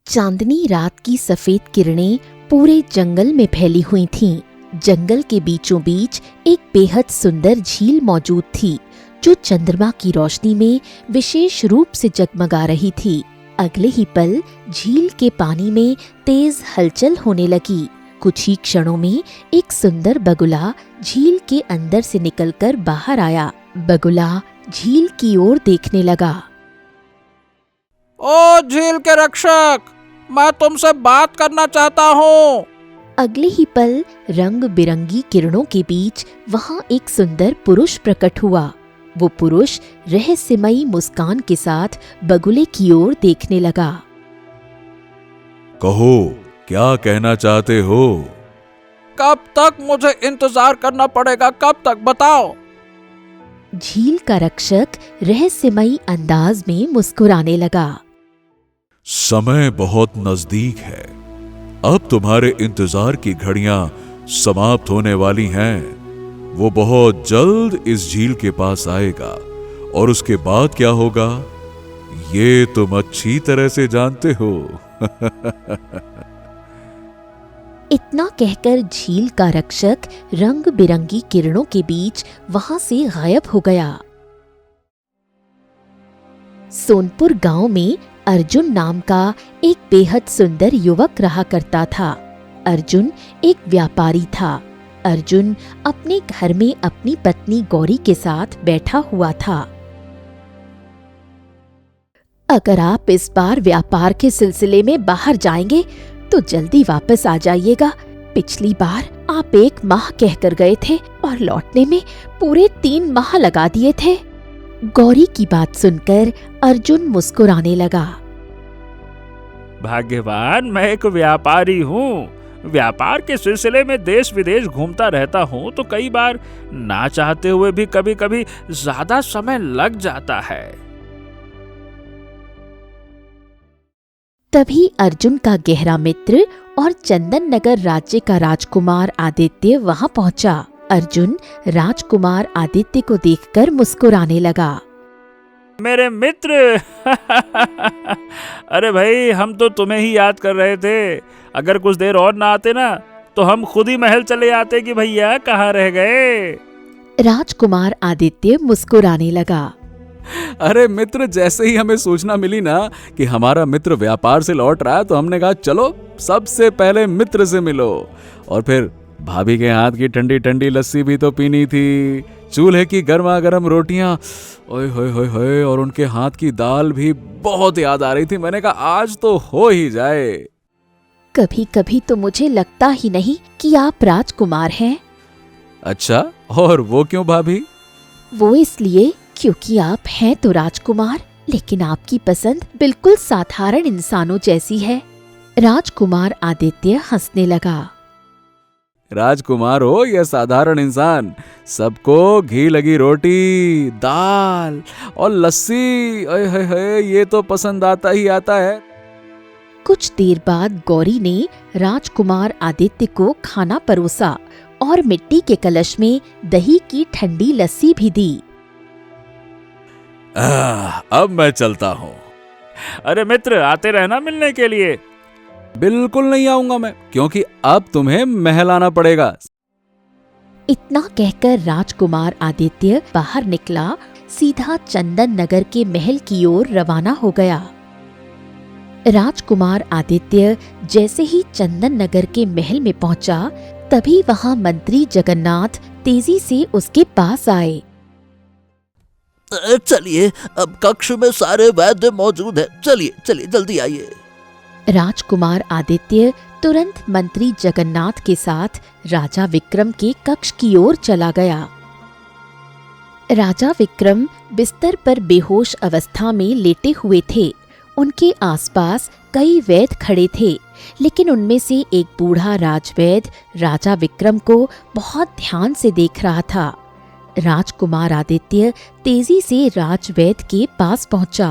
चांदनी रात की सफेद किरणें पूरे जंगल में फैली हुई थीं। जंगल के बीचों बीच एक बेहद सुंदर झील मौजूद थी, जो चंद्रमा की रोशनी में विशेष रूप से जगमगा रही थी। अगले ही पल झील के पानी में तेज हलचल होने लगी। कुछ ही क्षणों में एक सुंदर बगुला झील के अंदर से निकलकर बाहर आया। बगुला झील की ओर देखने लगा। ओ झील के रक्षक, मैं तुमसे बात करना चाहता हूँ। अगले ही पल रंग बिरंगी किरणों के बीच वहां एक सुंदर पुरुष प्रकट हुआ। वो पुरुष रहस्यमयी मुस्कान के साथ बगुले की ओर देखने लगा। कहो, क्या कहना चाहते हो? कब तक मुझे इंतजार करना पड़ेगा? कब तक बताओ? झील का रक्षक रहस्यमयी अंदाज में मुस्कुराने लगा। समय बहुत नजदीक है। अब तुम्हारे इंतजार की घड़ियां समाप्त होने वाली हैं। वो बहुत जल्द इस झील के पास आएगा और उसके बाद क्या होगा, ये तुम अच्छी तरह से जानते हो। इतना कहकर झील का रक्षक रंग बिरंगी किरणों के बीच वहां से गायब हो गया। सोनपुर गांव में अर्जुन नाम का एक बेहद सुंदर युवक रहा करता था। अर्जुन एक व्यापारी था। अर्जुन अपने घर में अपनी पत्नी गौरी के साथ बैठा हुआ था। अगर आप इस बार व्यापार के सिलसिले में बाहर जाएंगे तो जल्दी वापस आ जाइएगा। पिछली बार आप 1 माह कहकर गए थे और लौटने में पूरे 3 माह लगा दिए थे। गौरी की बात सुनकर अर्जुन मुस्कुराने लगा। भाग्यवान, मैं एक व्यापारी हूँ। व्यापार के सिलसिले में देश विदेश घूमता रहता हूँ, तो कई बार ना चाहते हुए भी कभी कभी ज्यादा समय लग जाता है। तभी अर्जुन का गहरा मित्र और चंदन नगर राज्य का राजकुमार आदित्य वहां पहुंचा। अर्जुन राजकुमार आदित्य को देखकर मुस्कुराने लगा। मेरे मित्र, अरे भाई, हम तो तुम्हें ही याद कर रहे थे। अगर कुछ देर और ना आते ना तो हम खुद ही महल चले आते कि भैया कहाँ रह गए। राजकुमार आदित्य मुस्कुराने लगा। अरे मित्र, जैसे ही हमें सूचना मिली ना कि हमारा मित्र व्यापार से लौट रहा है, तो हमने कहा चलो सबसे पहले मित्र से मिलो। और फिर भाभी के हाथ की ठंडी ठंडी लस्सी भी तो पीनी थी, चूल्हे की गर्मा गर्म रोटियां, ओए होए होए होए, और उनके हाथ की दाल भी बहुत याद आ रही थी। मैंने कहा आज तो हो ही जाए। कभी कभी तो मुझे लगता ही नहीं कि आप राजकुमार हैं। अच्छा, और वो क्यों भाभी? वो इसलिए क्योंकि आप हैं तो राजकुमार, लेकिन आपकी पसंद बिल्कुल साधारण इंसानों जैसी है। राजकुमार आदित्य हंसने लगा। राजकुमार हो या साधारण इंसान, सबको घी लगी रोटी, दाल और लस्सी, ओए होए होए, ये तो पसंद आता ही आता है। कुछ देर बाद गौरी ने राजकुमार आदित्य को खाना परोसा और मिट्टी के कलश में दही की ठंडी लस्सी भी दी। अब मैं चलता हूँ। अरे मित्र, आते रहना मिलने के लिए। बिल्कुल नहीं आऊंगा मैं, क्योंकि अब तुम्हें महल आना पड़ेगा। इतना कहकर राजकुमार आदित्य बाहर निकला, सीधा चंदन नगर के महल की ओर रवाना हो गया। राजकुमार आदित्य जैसे ही चंदन नगर के महल में पहुंचा, तभी वहां मंत्री जगन्नाथ तेजी से उसके पास आए। चलिए, अब कक्ष में सारे वैद्य मौजूद हैं। चलिए चलिए, जल्दी आइए। राजकुमार आदित्य तुरंत मंत्री जगन्नाथ के साथ राजा विक्रम के कक्ष की ओर चला गया। राजा विक्रम बिस्तर पर बेहोश अवस्था में लेटे हुए थे। उनके आसपास कई वैद्य खड़े थे, लेकिन उनमें से एक बूढ़ा राजवैद्य राजा विक्रम को बहुत ध्यान से देख रहा था। राजकुमार आदित्य तेजी से राजवैद्य के पास पहुंचा।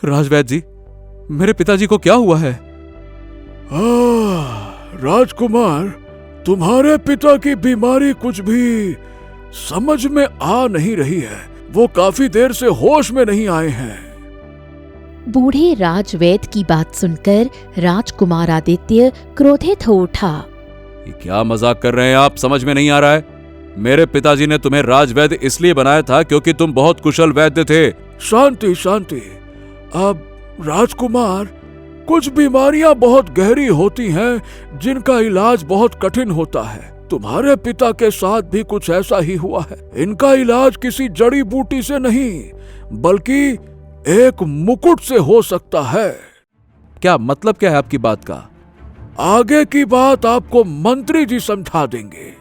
राजवैद्य जी, मेरे पिताजी को क्या हुआ है? राजकुमार, तुम्हारे पिता की बीमारी कुछ भी समझ में आ नहीं रही है। वो काफी देर से होश में नहीं आए हैं। बूढ़े राजवैद्य की बात सुनकर राजकुमार आदित्य क्रोधित हो उठा। ये क्या मजाक कर रहे हैं आप, समझ में नहीं आ रहा है। मेरे पिताजी ने तुम्हें राजवैद्य इसलिए बनाया था क्योंकि तुम बहुत कुशल वैद्य थे। शांति शांति। अब राजकुमार, कुछ बीमारियां बहुत गहरी होती हैं जिनका इलाज बहुत कठिन होता है। तुम्हारे पिता के साथ भी कुछ ऐसा ही हुआ है। इनका इलाज किसी जड़ी बूटी से नहीं बल्कि एक मुकुट से हो सकता है। क्या मतलब क्या है आपकी बात का? आगे की बात आपको मंत्री जी समझा देंगे।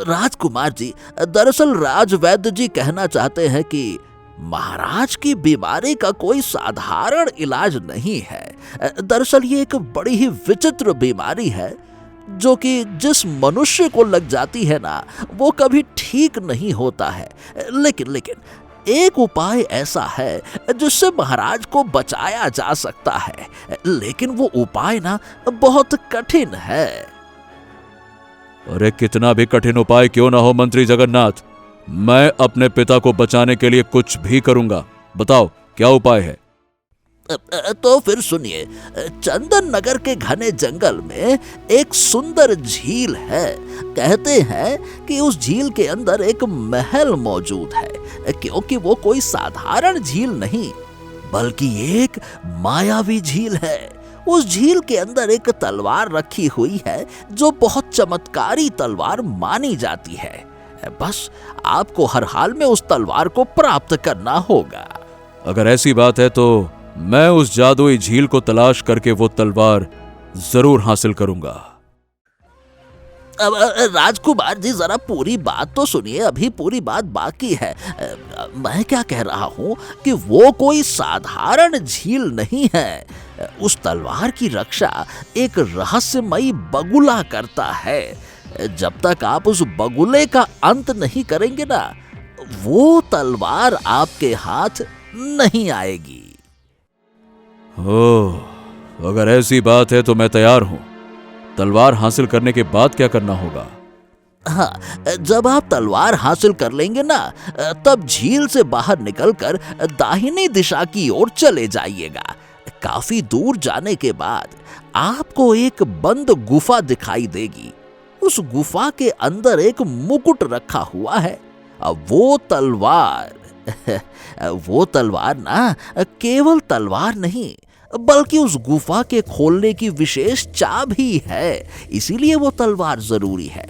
राजकुमार जी, दरअसल राजवैद्य जी कहना चाहते हैं कि महाराज की बीमारी का कोई साधारण इलाज नहीं है। दरअसल ये एक बड़ी ही विचित्र बीमारी है जो कि जिस मनुष्य को लग जाती है ना, वो कभी ठीक नहीं होता है। लेकिन एक उपाय ऐसा है जिससे महाराज को बचाया जा सकता है, लेकिन वो उपाय ना बहुत कठिन है। अरे कितना भी कठिन उपाय क्यों ना हो मंत्री जगन्नाथ, मैं अपने पिता को बचाने के लिए कुछ भी करूंगा। बताओ क्या उपाय है? तो फिर सुनिए, चंदन नगर के घने जंगल में एक सुंदर झील है। कहते हैं कि उस झील के अंदर एक महल मौजूद है, क्योंकि वो कोई साधारण झील नहीं बल्कि एक मायावी झील है। उस झील के अंदर एक तलवार रखी हुई है जो बहुत चमत्कारी तलवार मानी जाती है। बस आपको हर हाल में उस तलवार को प्राप्त करना होगा। अगर ऐसी बात है तो मैं उस जादुई झील को तलाश करके वो तलवार जरूर हासिल करूंगा। अब राजकुमार जी, जरा पूरी बात तो सुनिए, अभी पूरी बात बाकी है। मैं क्या कह रहा हूँ कि वो कोई साधारण झील नहीं है। उस तलवार की रक्षा एक रहस्यमयी बगुला करता है। जब तक आप उस बगुले का अंत नहीं करेंगे ना, वो तलवार आपके हाथ नहीं आएगी। ओह, अगर ऐसी बात है तो मैं तैयार हूं। तलवार हासिल करने के बाद क्या करना होगा? हाँ, जब आप तलवार हासिल कर लेंगे ना, तब झील से बाहर निकलकर दाहिनी दिशा की ओर चले जाइएगा। काफी दूर जाने के बाद आपको एक बंद गुफा दिखाई देगी। उस गुफा के अंदर एक मुकुट रखा हुआ है। अब वो तलवार ना केवल तलवार नहीं बल्कि उस गुफा के खोलने की विशेष चाबी है, इसीलिए वो तलवार जरूरी है।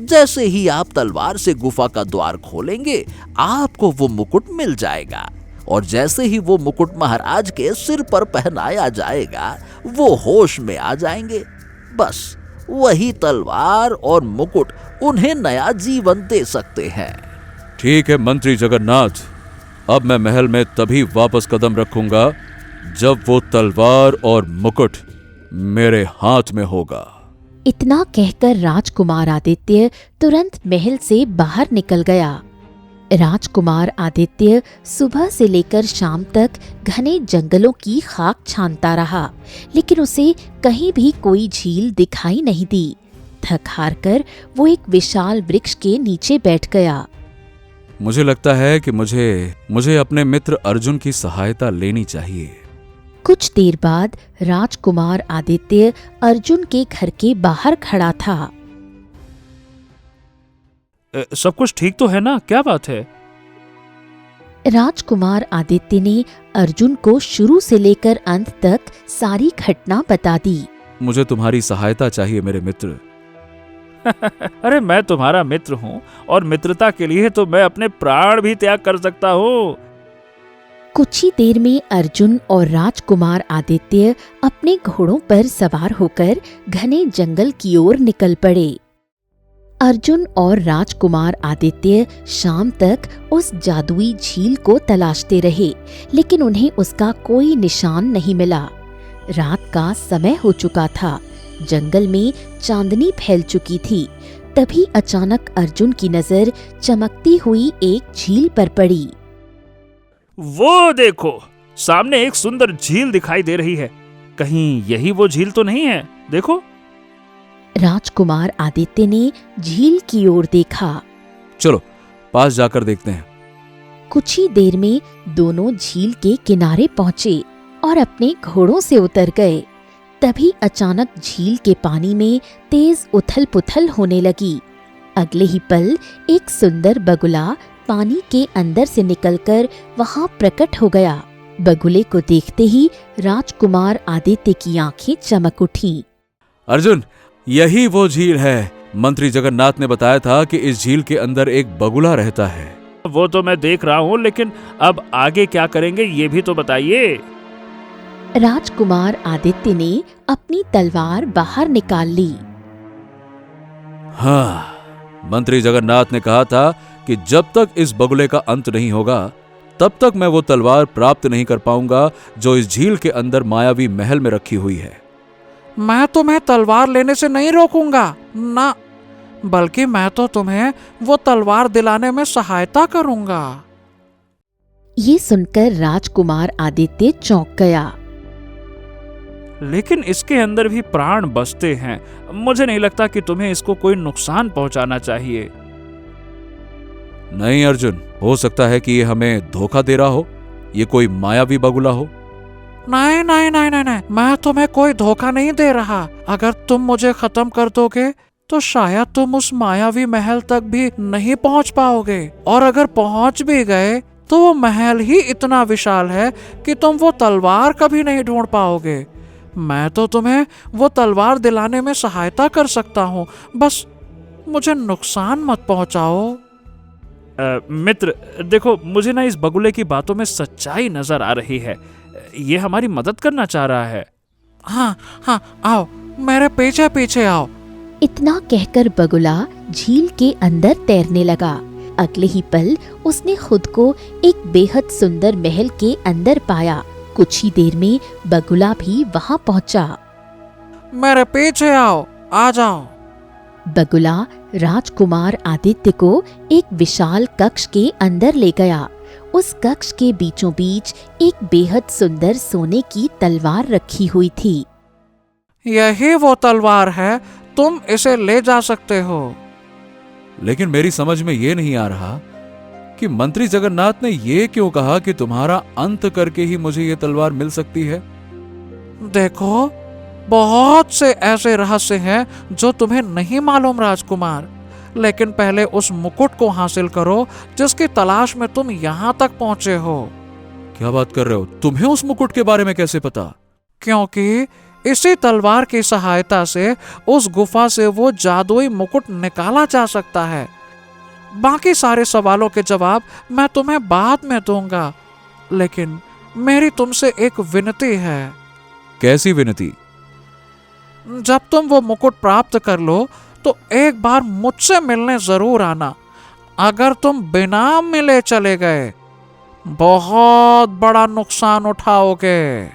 जैसे ही आप तलवार से गुफा का द्वार खोलेंगे, आपको वो मुकुट मिल जाएगा, और जैसे ही वो मुकुट महाराज के सिर पर पहनाया जाएगा, वो होश में आ जाएंगे। बस वही तलवार और मुकुट उन्हें नया जीवन दे सकते हैं। ठीक है मंत्री जगन्नाथ, अब मैं महल में तभी वापस कदम रखूंगा जब वो तलवार और मुकुट मेरे हाथ में होगा। इतना कहकर राजकुमार आदित्य तुरंत महल से बाहर निकल गया। राजकुमार आदित्य सुबह से लेकर शाम तक घने जंगलों की खाक छानता रहा, लेकिन उसे कहीं भी कोई झील दिखाई नहीं दी। थक हार कर वो एक विशाल वृक्ष के नीचे बैठ गया। मुझे लगता है कि मुझे अपने मित्र अर्जुन की सहायता लेनी चाहिए। कुछ देर बाद राजकुमार आदित्य अर्जुन के घर के बाहर खड़ा था। सब कुछ ठीक तो है ना? क्या बात है? राजकुमार आदित्य ने अर्जुन को शुरू से लेकर अंत तक सारी घटना बता दी। मुझे तुम्हारी सहायता चाहिए मेरे मित्र। अरे मैं तुम्हारा मित्र हूँ, और मित्रता के लिए तो मैं अपने प्राण भी त्याग कर सकता हूँ। कुछ ही देर में अर्जुन और राजकुमार आदित्य अपने घोड़ों पर सवार होकर घने जंगल की ओर निकल पड़े। अर्जुन और राजकुमार आदित्य शाम तक उस जादुई झील को तलाशते रहे, लेकिन उन्हें उसका कोई निशान नहीं मिला। रात का समय हो चुका था, जंगल में चांदनी फैल चुकी थी। तभी अचानक अर्जुन की नजर चमकती हुई एक झील पर पड़ी। वो देखो, सामने एक सुंदर झील दिखाई दे रही है। कहीं यही वो झील तो नहीं है? देखो। राजकुमार आदित्य ने झील की ओर देखा। चलो पास जाकर देखते हैं। कुछ ही देर में दोनों झील के किनारे पहुंचे और अपने घोड़ों से उतर गए। तभी अचानक झील के पानी में तेज उथल पुथल होने लगी। अगले ही पल एक सुंदर बगुला पानी के अंदर से निकलकर वहां प्रकट हो गया। बगुले को देखते ही राजकुमार आदित्य की आंखें चमक उठीं। अर्जुन, यही वो झील है। मंत्री जगन्नाथ ने बताया था कि इस झील के अंदर एक बगुला रहता है। वो तो मैं देख रहा हूँ, लेकिन अब आगे क्या करेंगे ये भी तो बताइए। राजकुमार आदित्य ने अपनी तलवार बाहर निकाल ली। हाँ, मंत्री जगन्नाथ ने कहा था कि जब तक इस बगुले का अंत नहीं होगा तब तक मैं वो तलवार प्राप्त नहीं कर पाऊंगा जो इस झील के अंदर मायावी महल में रखी हुई है। मैं तुम्हें तलवार लेने से नहीं रोकूंगा ना, बल्कि मैं तो तुम्हें वो तलवार दिलाने में सहायता करूंगा। ये सुनकर राजकुमार आदित्य चौंक गया। लेकिन इसके अंदर भी प्राण बसते हैं। मुझे नहीं लगता कि तुम्हें इसको कोई नुकसान पहुंचाना चाहिए। नहीं अर्जुन, हो सकता है कि ये हमें धोखा दे रहा हो, ये कोई मायावी बगुला हो। नहीं नहीं नहीं नहीं नहीं, मैं तुम्हें कोई धोखा नहीं दे रहा। अगर तुम मुझे खत्म कर दोगे तो शायद तुम उस मायावी महल तक भी नहीं पहुंच पाओगे, और अगर पहुंच भी गए तो वो महल ही इतना विशाल है कि तुम वो तलवार कभी नहीं ढूंढ पाओगे। मैं तो तुम्हें वो तलवार दिलाने में सहायता कर सकता हूँ, बस मुझे नुकसान मत पहुंचाओ। मित्र देखो, मुझे ना इस बगुले की बातों में सच्चाई नजर आ रही है। ये हमारी मदद करना चाह रहा है। हाँ हाँ, आओ मेरे पीछे पीछे आओ। इतना कहकर बगुला झील के अंदर तैरने लगा। अगले ही पल उसने खुद को एक बेहद सुंदर महल के अंदर पाया। कुछ ही देर में बगुला भी वहां पहुंचा। मेरे पीछे आओ, आ जाओ। बगुला राजकुमार आदित्य को एक विशाल कक्ष के अंदर ले गया। उस कक्ष के बीचों बीच एक बेहद सुंदर सोने की तलवार रखी हुई थी। यही वो तलवार है, तुम इसे ले जा सकते हो। लेकिन मेरी समझ में ये नहीं आ रहा कि मंत्री जगन्नाथ ने ये क्यों कहा कि तुम्हारा अंत करके ही मुझे ये तलवार मिल सकती है। देखो, बहुत से ऐसे रहस्य हैं जो तुम्हें नहीं मालूम राजकुमार, लेकिन पहले उस मुकुट को हासिल करो जिसकी तलाश में तुम यहाँ तक पहुंचे हो। क्या बात कर रहे हो? तुम्हें उस मुकुट के बारे में कैसे पता? क्योंकि इसी तलवार की सहायता से उस गुफा से वो जादुई मुकुट निकाला जा सकता है। बाकी सारे सवालों के जवाब मैं तुम्हें बाद में दूंगा, लेकिन मेरी तुमसे एक विनती है। कैसी विनती? जब तुम वो मुकुट प्राप्त कर लो तो एक बार मुझसे मिलने जरूर आना। अगर तुम बिना मिले चले गए बहुत बड़ा नुकसान उठाओगे।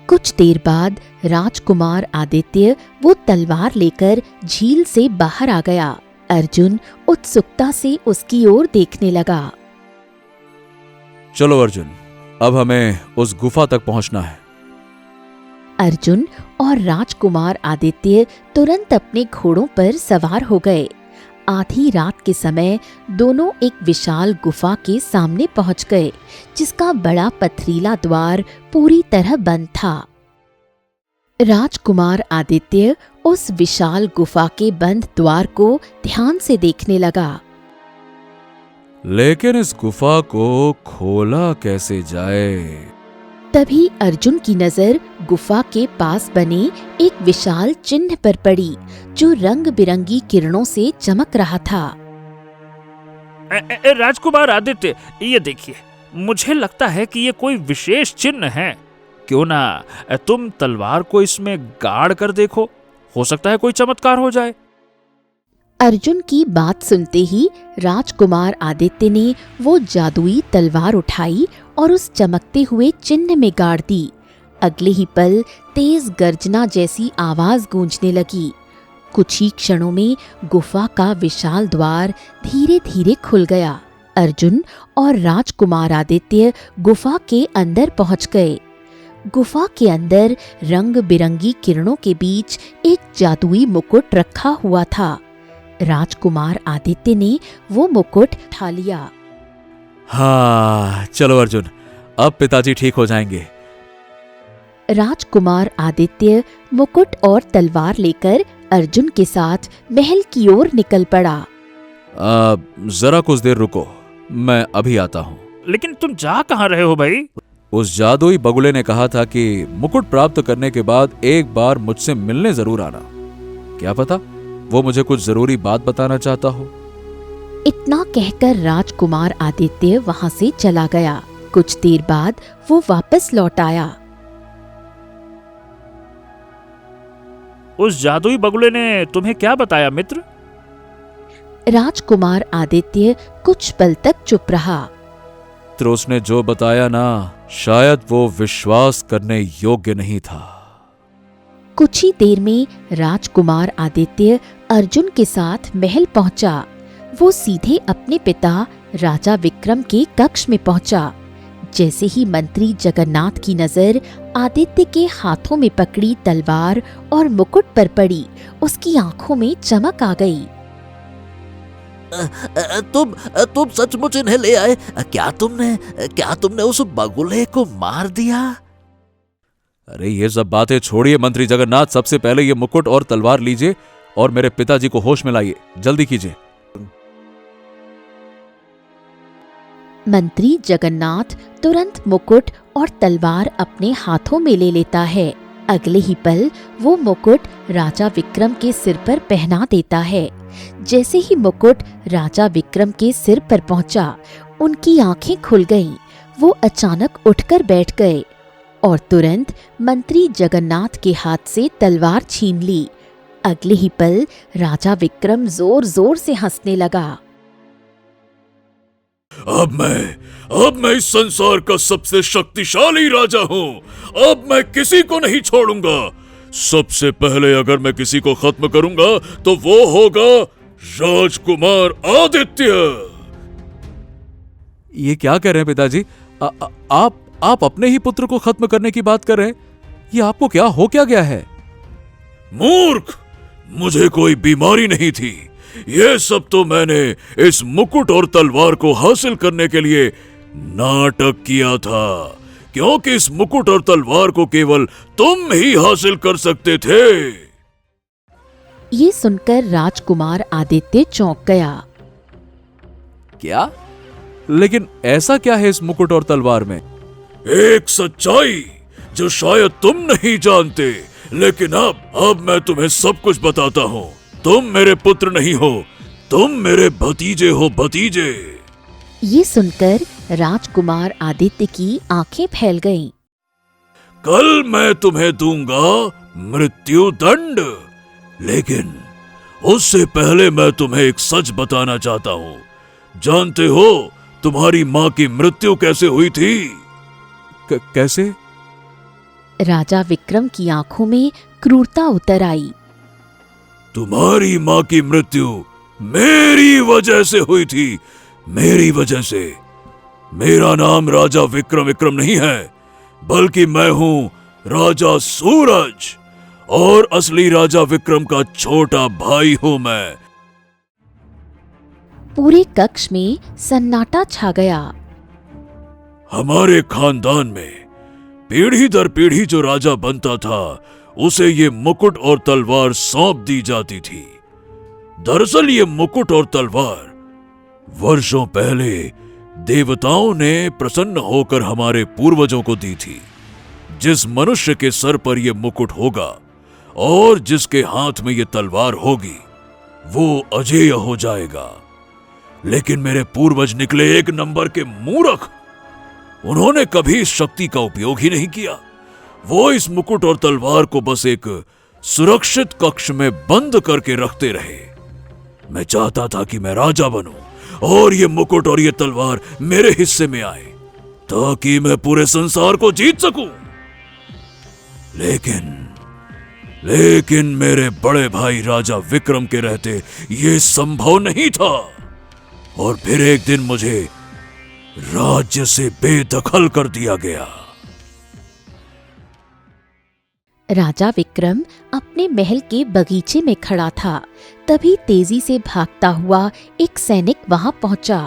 कुछ देर बाद राजकुमार आदित्य वो तलवार लेकर झील से बाहर आ गया। अर्जुन उत्सुकता से उसकी ओर देखने लगा। चलो अर्जुन, अब हमें उस गुफा तक पहुंचना है। अर्जुन और राजकुमार आदित्य तुरंत अपने घोड़ों पर सवार हो गए। आधी रात के समय दोनों एक विशाल गुफा के सामने पहुंच गए, जिसका बड़ा पथरीला द्वार पूरी तरह बंद था। राजकुमार आदित्य उस विशाल गुफा के बंद द्वार को ध्यान से देखने लगा। लेकिन इस गुफा को खोला कैसे जाए? तभी अर्जुन की नजर गुफा के पास बने एक विशाल चिन्ह पर पड़ी, जो रंग बिरंगी किरणों से चमक रहा था। राजकुमार आदित्य, ये देखिए, मुझे लगता है कि ये कोई विशेष चिन्ह है। क्यों ना तुम तलवार को इसमें गाड़ कर देखो, हो सकता है कोई चमत्कार हो जाए। अर्जुन की बात सुनते ही राजकुमार आदित्य ने वो जादुई तलवार उठाई और उस चमकते हुए चिन्ह में गाड़ दी। अगले ही पल तेज गर्जना जैसी आवाज गूंजने लगी। कुछ ही क्षणों में गुफा का विशाल द्वार धीरे धीरे खुल गया। अर्जुन और राजकुमार आदित्य गुफा के अंदर पहुंच गए। गुफा के अंदर रंग बिरंगी किरणों के बीच एक जादुई मुकुट रखा हुआ था। राजकुमार आदित्य ने वो मुकुट उठा लिया। हाँ चलो अर्जुन, अब पिताजी ठीक हो जाएंगे। राजकुमार आदित्य मुकुट और तलवार लेकर अर्जुन के साथ महल की ओर निकल पड़ा। जरा कुछ देर रुको, मैं अभी आता हूँ। लेकिन तुम जा कहाँ रहे हो भाई? उस जादुई बगुले ने कहा था कि मुकुट प्राप्त करने के बाद एक बार मुझसे मिलने जरूर आना। क्या पता वो मुझे कुछ जरूरी बात बताना चाहता हो। इतना कहकर राजकुमार आदित्य वहां से चला गया। कुछ देर बाद वो वापस लौट आया। उस जादुई बगुले ने तुम्हें क्या बताया मित्र? राजकुमार आदित्य कुछ पल तक चुप रहा। तो उसने जो बताया ना, शायद वो विश्वास करने योग्य नहीं था। कुछ ही देर में राजकुमार आदित्य अर्जुन के साथ महल पहुंचा। वो सीधे अपने पिता राजा विक्रम के कक्ष में पहुंचा। जैसे ही मंत्री जगन्नाथ की नजर आदित्य के हाथों में पकड़ी तलवार और मुकुट पर पड़ी, उसकी आंखों में चमक आ गई। तुम सचमुच इन्हें ले आए? क्या तुमने उस बगुले को मार दिया? अरे ये सब बातें छोड़िए मंत्री जगन्नाथ, सबसे पहले ये मुकुट और तलवार लीजिए और मेरे पिताजी को होश में लाइए, जल्दी कीजिए। मंत्री जगन्नाथ तुरंत मुकुट और तलवार अपने हाथों में ले लेता है। अगले ही पल वो मुकुट राजा विक्रम के सिर पर पहना देता है। जैसे ही मुकुट राजा विक्रम के सिर पर पहुंचा, उनकी आंखें खुल गईं। वो अचानक उठकर बैठ गए और तुरंत मंत्री जगन्नाथ के हाथ से तलवार छीन ली। अगले ही पल राजा विक्रम जोर जोर से हंसने लगा। अब मैं इस संसार का सबसे शक्तिशाली राजा हूँ। अब मैं किसी को नहीं छोड़ूंगा। सबसे पहले अगर मैं किसी को खत्म करूंगा तो वो होगा राजकुमार आदित्य। ये क्या कह रहे हैं पिताजी? आप अपने ही पुत्र को खत्म करने की बात कर रहे हैं? ये आपको क्या हो क्या गया है? मूर्ख, मुझे कोई बीमारी नहीं थी। ये सब तो मैंने इस मुकुट और तलवार को हासिल करने के लिए नाटक किया था, क्योंकि इस मुकुट और तलवार को केवल तुम ही हासिल कर सकते थे। ये सुनकर राजकुमार आदित्य चौंक गया। क्या? लेकिन ऐसा क्या है इस मुकुट और तलवार में? एक सच्चाई जो शायद तुम नहीं जानते, लेकिन अब मैं तुम्हें सब कुछ बताता हूँ। तुम मेरे पुत्र नहीं हो, तुम मेरे भतीजे हो, भतीजे। ये सुनकर राजकुमार आदित्य की आंखें फैल गईं। कल मैं तुम्हें दूंगा मृत्यु दंड, लेकिन उससे पहले मैं तुम्हें एक सच बताना चाहता हूँ। जानते हो तुम्हारी माँ की मृत्यु कैसे हुई थी? कैसे? राजा विक्रम की आंखों में क्रूरता उतर आई। तुम्हारी माँ की मृत्यु मेरी वजह से हुई थी, मेरी वजह से। मेरा नाम राजा विक्रम नहीं है, बल्कि मैं हूँ राजा सूरज, और असली राजा विक्रम का छोटा भाई हूँ मैं। पूरे कक्ष में सन्नाटा छा गया। हमारे खानदान में पीढ़ी दर पीढ़ी जो राजा बनता था, उसे ये मुकुट और तलवार सौंप दी जाती थी। दरअसल ये मुकुट और तलवार वर्षों पहले देवताओं ने प्रसन्न होकर हमारे पूर्वजों को दी थी। जिस मनुष्य के सर पर यह मुकुट होगा और जिसके हाथ में यह तलवार होगी, वो अजेय हो जाएगा। लेकिन मेरे पूर्वज निकले एक नंबर के मूर्ख। उन्होंने कभी इस शक्ति का उपयोग ही नहीं किया। वो इस मुकुट और तलवार को बस एक सुरक्षित कक्ष में बंद करके रखते रहे। मैं चाहता था कि मैं राजा बनूं और ये मुकुट और ये तलवार मेरे हिस्से में आए, ताकि मैं पूरे संसार को जीत सकूं। लेकिन मेरे बड़े भाई राजा विक्रम के रहते ये संभव नहीं था। और फिर एक दिन मुझे राज्य से बेदखल कर दिया गया। राजा विक्रम अपने महल के बगीचे में खड़ा था। तभी तेजी से भागता हुआ एक सैनिक वहां पहुंचा।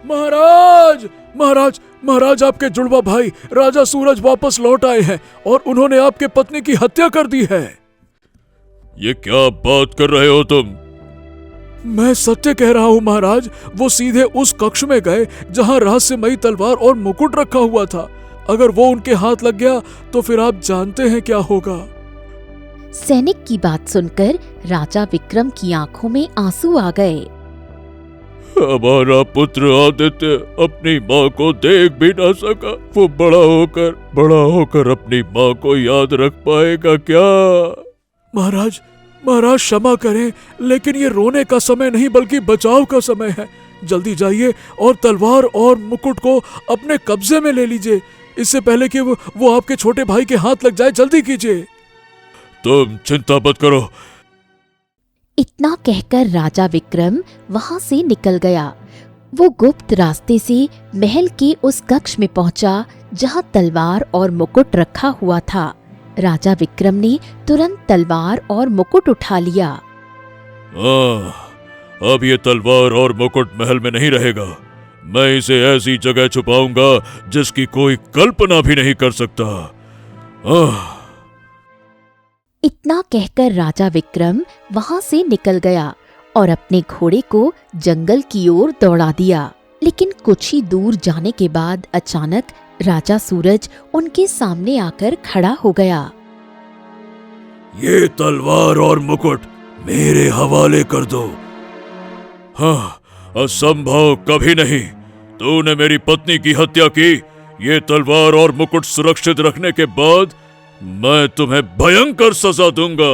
महाराज महाराज महाराज, आपके जुड़वा भाई राजा सूरज वापस लौट आए हैं और उन्होंने आपके पत्नी की हत्या कर दी है। ये क्या बात कर रहे हो तुम? मैं सत्य कह रहा हूँ महाराज। वो सीधे उस कक्ष में गए जहाँ रहस्यमयी तलवार और मुकुट रखा हुआ था। अगर वो उनके हाथ लग गया तो फिर आप जानते हैं क्या होगा। सैनिक की बात सुनकर राजा विक्रम की आंखों में आंसू आ गए। हमारा पुत्र आदित्य अपनी माँ को देख भी ना सका। वो बड़ा होकर अपनी माँ को याद रख पाएगा क्या? महाराज क्षमा करें, लेकिन ये रोने का समय नहीं बल्कि बचाव का समय है। जल्दी जाइए और तलवार और मुकुट को अपने कब्जे में ले लीजिए, इससे पहले कि वो आपके छोटे भाई के हाथ लग जाए। जल्दी कीजिए। तुम चिंता मत करो। इतना कहकर राजा विक्रम वहां से निकल गया। वो गुप्त रास्ते से महल के उस कक्ष में पहुंचा जहां तलवार और मुकुट रखा हुआ था। राजा विक्रम ने तुरंत तलवार और मुकुट उठा लिया। अब ये तलवार और मुकुट महल में नहीं रहेगा। मैं इसे ऐसी जगह छुपाऊंगा जिसकी कोई कल्पना भी नहीं कर सकता। इतना कहकर राजा विक्रम वहां से निकल गया और अपने घोड़े को जंगल की ओर दौड़ा दिया। लेकिन कुछ ही दूर जाने के बाद अचानक राजा सूरज उनके सामने आकर खड़ा हो गया। ये तलवार और मुकुट मेरे हवाले कर दो। हाँ, असंभव कभी नहीं। तूने मेरी पत्नी की हत्या की। ये तलवार और मुकुट सुरक्षित रखने के बाद मैं तुम्हें भयंकर सजा दूंगा।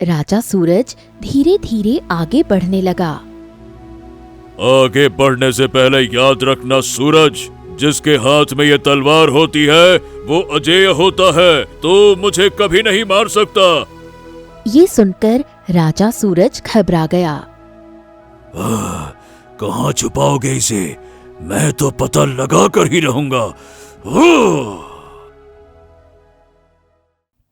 राजा सूरज धीरे धीरे आगे बढ़ने लगा। आगे बढ़ने से पहले याद रखना सूरज, जिसके हाथ में ये तलवार होती है वो अजेय होता है, तो मुझे कभी नहीं मार सकता। ये सुनकर राजा सूरज घबरा गया। कहाँ छुपाओगे इसे? मैं तो पता लगा कर ही रहूंगा।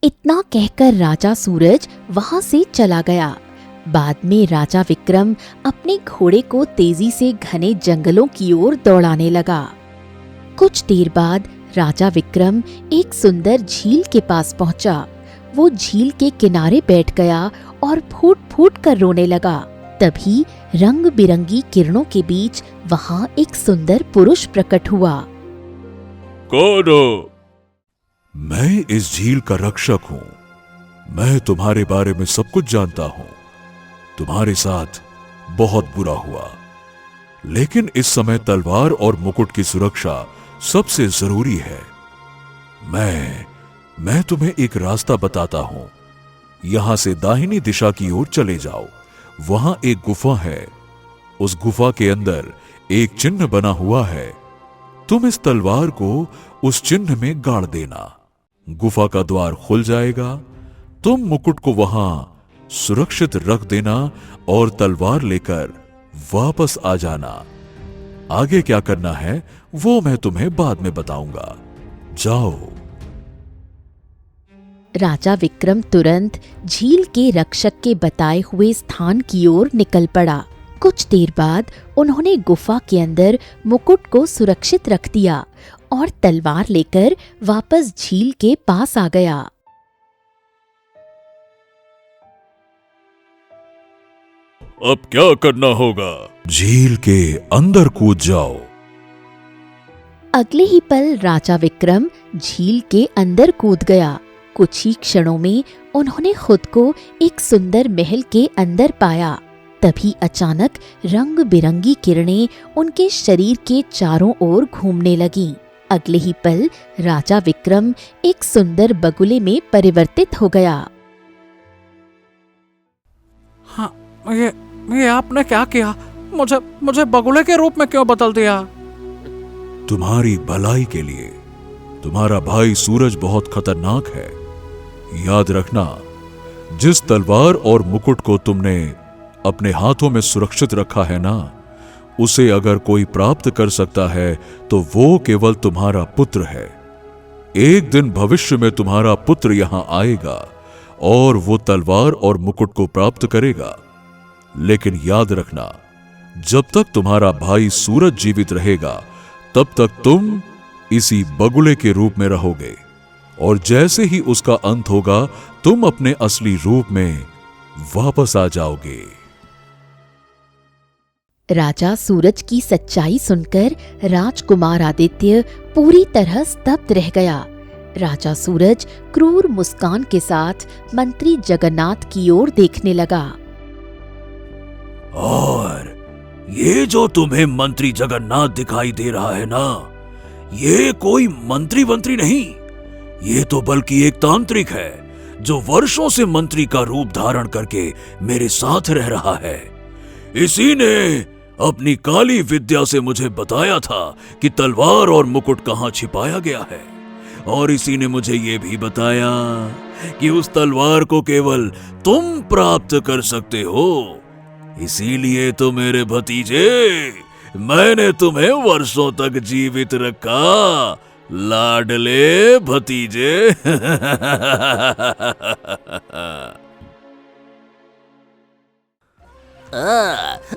इतना कहकर राजा सूरज वहां से चला गया। बाद में राजा विक्रम अपने घोड़े को तेजी से घने जंगलों की ओर दौड़ाने लगा। कुछ देर बाद राजा विक्रम एक सुंदर झील के पास पहुंचा। वो झील के किनारे बैठ गया और फूट फूट कर रोने लगा। तभी रंग बिरंगी किरणों के बीच वहां एक सुंदर पुरुष प्रकट हुआ। कौन हो? मैं इस झील का रक्षक हूँ। मैं तुम्हारे बारे में सब कुछ जानता हूँ। तुम्हारे साथ बहुत बुरा हुआ, लेकिन इस समय तलवार और मुकुट की सुरक्षा सबसे जरूरी है। मैं तुम्हें एक रास्ता बताता हूं। यहां से दाहिनी दिशा की ओर चले जाओ। वहां एक गुफा है। उस गुफा के अंदर एक चिन्ह बना हुआ है। तुम इस तलवार को उस चिन्ह में गाड़ देना। गुफा का द्वार खुल जाएगा। तुम मुकुट को वहां सुरक्षित रख देना और तलवार लेकर वापस आ जाना। आगे क्या करना है वो मैं तुम्हें बाद में बताऊंगा। जाओ। राजा विक्रम तुरंत झील के रक्षक के बताए हुए स्थान की ओर निकल पड़ा। कुछ देर बाद उन्होंने गुफा के अंदर मुकुट को सुरक्षित रख दिया और तलवार लेकर वापस झील के पास आ गया। अब क्या करना होगा? झील के अंदर कूद जाओ। अगले ही पल राजा विक्रम झील के अंदर कूद गया। कुछ ही क्षणों में उन्होंने खुद को एक सुंदर महल के अंदर पाया। तभी अचानक रंग बिरंगी किरणें उनके शरीर के चारों ओर घूमने लगीं। अगले ही पल राजा विक्रम एक सुंदर बगुले में परिवर्तित हो गया। हाँ, ये आपने क्या किया? मुझे बगुले के रूप में क्यों बदल दिया? तुम्हारी भलाई के लिए। तुम्हारा भाई सूरज बहुत खतरनाक है। याद रखना, जिस तलवार और मुकुट को तुमने अपने हाथों में सुरक्षित रखा है ना, उसे अगर कोई प्राप्त कर सकता है तो वो केवल तुम्हारा पुत्र है। एक दिन भविष्य में तुम्हारा पुत्र यहां आएगा और वो तलवार और मुकुट को प्राप्त करेगा। लेकिन याद रखना, जब तक तुम्हारा भाई सूरज जीवित रहेगा तब तक तुम इसी बगुले के रूप में रहोगे, और जैसे ही उसका अंत होगा तुम अपने असली रूप में वापस आ जाओगे। राजा सूरज की सच्चाई सुनकर राजकुमार आदित्य पूरी तरह स्तब्ध रह गया। राजा सूरज क्रूर मुस्कान के साथ मंत्री जगन्नाथ की ओर देखने लगा। और ये जो तुम्हें मंत्री जगन्नाथ दिखाई दे रहा है ना, ये कोई मंत्री नहीं, ये तो बल्कि एक तांत्रिक है जो वर्षों से मंत्री का रूप धारण करके मेरे साथ रह रहा है। इसी ने अपनी काली विद्या से मुझे बताया था कि तलवार और मुकुट कहां छिपाया गया है, और इसी ने मुझे ये भी बताया कि उस तलवार को केवल तुम प्राप्त कर सकते हो। इसीलिए तो मेरे भतीजे, मैंने तुम्हें वर्षों तक जीवित रखा, लाडले भतीजे।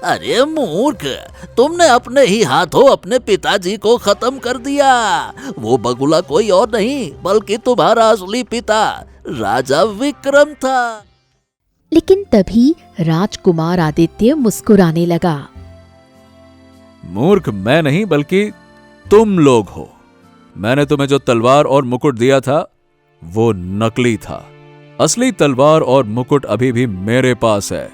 अरे मूर्ख, तुमने अपने ही हाथों अपने पिताजी को खत्म कर दिया। वो बगुला कोई और नहीं बल्कि तुम्हारा असली पिता राजा विक्रम था। लेकिन तभी राजकुमार आदित्य मुस्कुराने लगा। मूर्ख मैं नहीं बल्कि तुम लोग हो। मैंने तुम्हें जो तलवार और मुकुट दिया था वो नकली था। असली तलवार और मुकुट अभी भी मेरे पास है।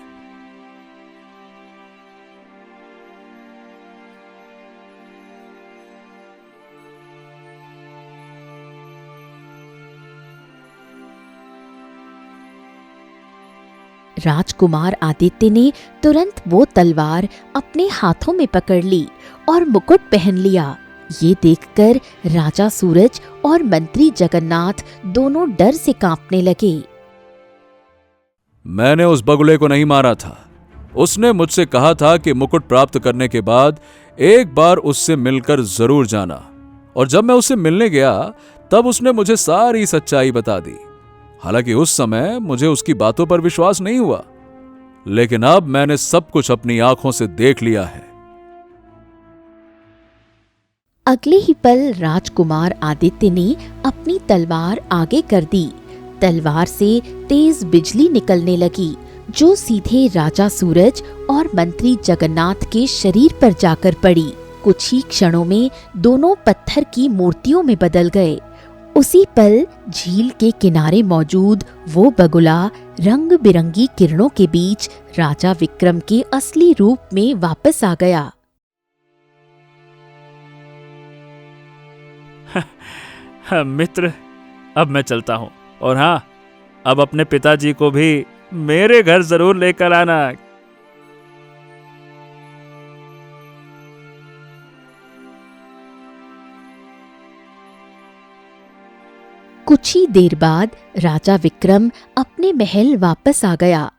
राजकुमार आदित्य ने तुरंत वो तलवार अपने हाथों में पकड़ ली और मुकुट पहन लिया। ये देखकर राजा सूरज और मंत्री जगन्नाथ दोनों डर से कांपने लगे। मैंने उस बगुले को नहीं मारा था। उसने मुझसे कहा था कि मुकुट प्राप्त करने के बाद एक बार उससे मिलकर जरूर जाना, और जब मैं उससे मिलने गया तब उसने मुझे सारी सच्चाई बता दी। हालांकि उस समय मुझे उसकी बातों पर विश्वास नहीं हुआ, लेकिन अब मैंने सब कुछ अपनी आंखों से देख लिया है। अगले ही पल राजकुमार आदित्य ने अपनी तलवार आगे कर दी। तलवार से तेज बिजली निकलने लगी जो सीधे राजा सूरज और मंत्री जगन्नाथ के शरीर पर जाकर पड़ी। कुछ ही क्षणों में दोनों पत्थर की मूर्तियों में बदल गए। उसी पल झील के किनारे मौजूद वो बगुला रंग बिरंगी किरणों के बीच राजा विक्रम के असली रूप में वापस आ गया। हाँ, मित्र, अब मैं चलता हूँ, और हाँ, अब अपने पिताजी को भी मेरे घर जरूर लेकर आना। कुछ ही देर बाद राजा विक्रम अपने महल वापस आ गया।